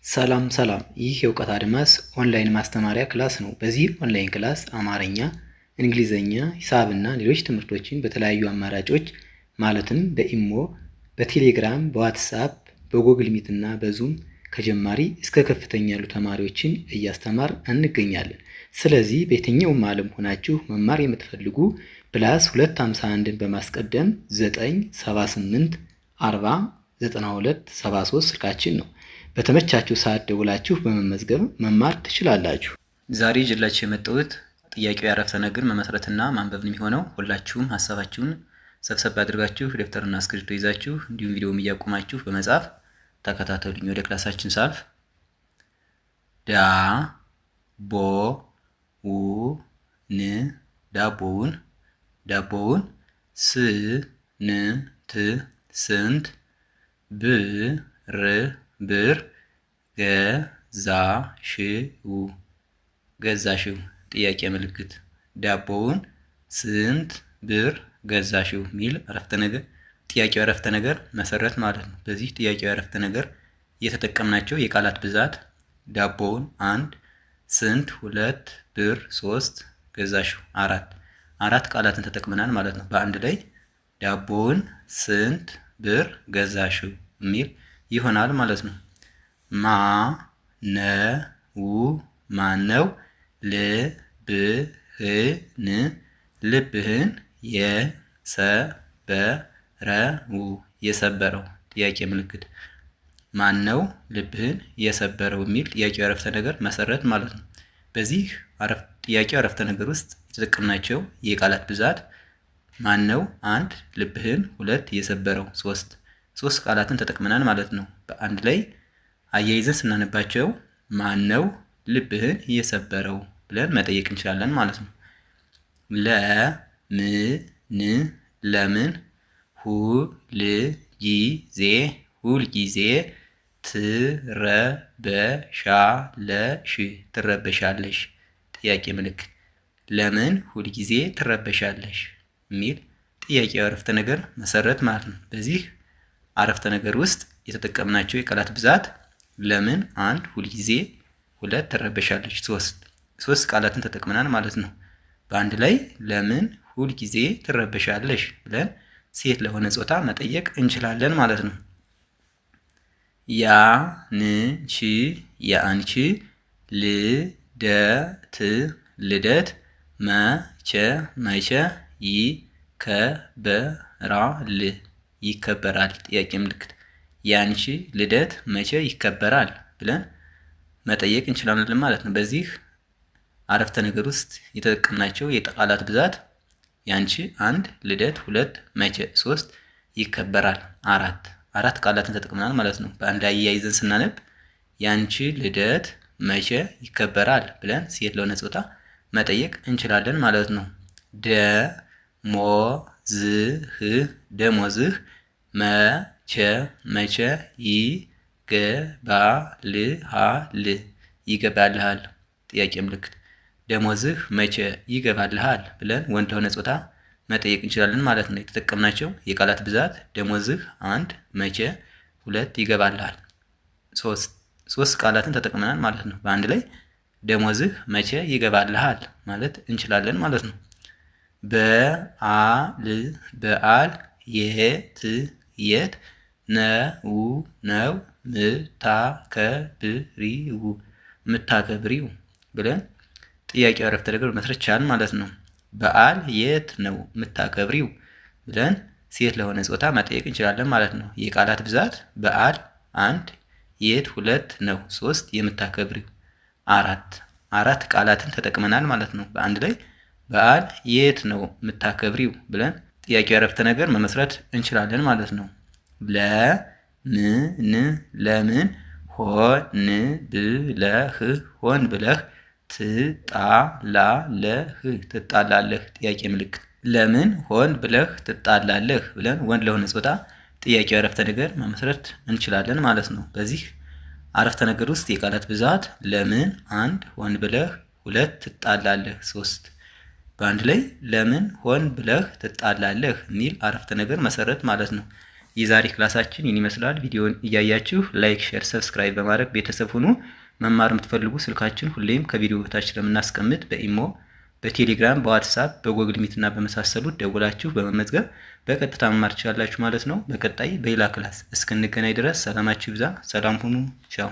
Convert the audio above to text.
ሰላም ሰላም ይህ የእውቀት አድማስ ኦንላይን ማስተማሪያ ክላስ ነው። በዚህ ኦንላይን ክላስ አማርኛ፣ እንግሊዘኛ፣ ሂሳብና ሌሎች ትምህርቶችን በተለያዩ አማራጮች ማለትም በኢሞ፣ በቴሌግራም፣ በዋትስአፕ፣ በጎግል ሚት እና በዙም ከጀማሪ እስከ ከፍተኛ ያሉ ተማሪዎችን እያስተማር እንገኛለን። ስለዚህ በየትኛውም ዓለም ሆናችሁ መማር የምትፈልጉ ፕላስ 251ን በማስቀደም 978 40 92 73 ስልካችን ነው። በተመቻችሁ ሰዓት ደውላችሁ በመመዝገብ መማር ትችላላችሁ። ዛሬ ይዤላችሁ የመጣሁት ጥያቄው የአረፍተ ነገር መመስረትና ማንበብ የሚሆነው። ሁላችሁም ሀሳባችሁን ሰብሰብ አድርጋችሁ ደብተርና እስክሪብቶ ይዛችሁ እንዲሁም ቪዲዮም እያቆማችሁ በመጻፍ ተከታተሉኝ። ወደ ክላሳችን ሳልፍ ዳ ቦ ው ን ዳቦውን ስ ን ት ስንት ብር ገዛሽው ጥያቄ ምልክት ዳቦውን ስንት ብር ገዛሽው ሚል አረፍተ ነገር ጥያቄው አረፍተ ነገር መሰረት ማለት ነው። በዚህ ጥያቄው አረፍተ ነገር የተጠቀምናቸው የቃላት ብዛት ዳቦውን 1 ስንት 2 ብር 3 ገዛሽው 4 ቃላትን ተጠቅመናል ማለት ነው። በአንድ ላይ ዳቦውን ስንት ብር ገዛሽው ሚል ይሆናል ማለት ነው። ማነው ልብህን የሰበረው ጥያቄ ምልክት ማነው ልብህን የሰበረው የሚል ጥያቄው አረፍተ ነገር መሰረት ማለት ነው። በዚህ ጥያቄው አረፍተ ነገር ውስጥ የተጠቀምናቸው የቃላት ብዛት ማነው 1 ልብህን 2 የሰበረው 3 ቃላትን ተጠቅመናል ማለት ነው። በአንድ ላይ አያይዘን ስናነባቸው ማነው ልብህን የሰበረው ብለን መጠየቅ እንችላለን ማለት ነው። ለምን ሁልጊዜ ትረበሻለሽ ጥያቄ ምልክት ለምን ሁልጊዜ ትረበሻለሽ የሚል ጥያቄው አረፍተ ነገር መሰረት ማለት ነው። በዚህ አረፍተ ነገር ውስጥ የተጠቀምናቸው የቃላት ብዛት ለምን 1 ሁልጊዜ 2 ትረበሻለሽ 3 ቃላትን ተጠቅመናል ማለት ነው። በአንድ ላይ ለምን ሁልጊዜ ትረበሻለሽ ብለን ሴት ለሆነ ጾታ መጠየቅ እንችላለን ማለት ነው። የአንቺ ልደት መቼ ይከበራል ጥያቄ ምልክት የአንቺ ልደት መቼ ይከበራል ብለን መጠየቅ እንችላለን ማለት ነው። በዚህ አረፍተ ነገር ውስጥ የተጠቀምናቸው የቃላት ብዛት የአንቺ 1 ልደት 2 መቼ 3 ይከበራል 4 ቃላትን ተጠቅመናል ማለት ነው። በአንድ አያይዘን ስናነብ የአንቺ ልደት መቼ ይከበራል ብለን ሴት ለሆነ ጾታ መጠየቅ እንችላለን ማለት ነው። ደሞዝህ መቼ ይገባልሃል ጥያቄ ምልክት ደሞዝህ መቼ ይገባልሃል ብለን ወንድ ለሆነ ጾታ መጠየቅ እንችላለን ማለት ነው። የተጠቀምናቸው የቃላት ብዛት ደሞዝህ 1 መቼ 2 ይገባልሃል 3 ቃላትን ተጠቅመናል ማለት ነው። በአንድ ላይ ደሞዝህ መቼ ይገባልሃል ማለት እንችላለን ማለት ነው። በዓል የት ነው ምታከብሪው ብለን ጥያቄው አረፍተ ነገር መስረት ቻልን ማለት ነው። በዓል የት ነው ምታከብሪው ብለን ሴት ለሆነ ጾታ መጠየቅ እንችላለን ማለት ነው። የቃላት ብዛት በዓል 1 የት 2 ነው 3 የምታከብሪው 4 ቃላትን ተጠቅመናል ማለት ነው። በአንድ ላይ በዓል የት ነው ምታከብሪው ብለን ጥያቄው አረፍተ ነገር መመስረት እንችላለን ማለት ነው። ለምን ሆን ብለህ ትጣላለህ ጥያቄ ምልክት ለምን ሆን ብለህ ትጣላለህ ብለን ወንድ ለሆነ ጾታ ጥያቄው አረፍተ ነገር መመስረት እንችላለን ማለት ነው። በዚህ አረፍተ ነገር ውስጥ የቃላት ብዛት ለምን 1 ሆን ብለህ 2 ትጣላለህ 3 በአንድ ላይ ለምን ሆን ብለህ ትጣላለህ የሚል አረፍተ ነገር መሰረት ማለት ነው። የዛሬ ክላሳችን ይህን ይመስላል። ቪዲዮውን እያያችሁ ላይክ፣ ሼር፣ ሰብስክራይብ በማድረግ ቤተሰብ ሁኑ። መማር የምትፈልጉ ስልካችን ሁሌም ከቪዲዮ በታች ስለምናስቀምጥ በኢሞ፣ በቴሌግራም፣ በዋትሳፕ፣ በጎግል ሚት እና በመሳሰሉት ደውላችሁ በመመዝገብ በቀጥታ መማር ትችላላችሁ ማለት ነው። በቀጣይ በሌላ ክላስ እስክንገናኝ ድረስ ሰላማችሁ ይብዛ። ሰላም ሁኑ። ቻው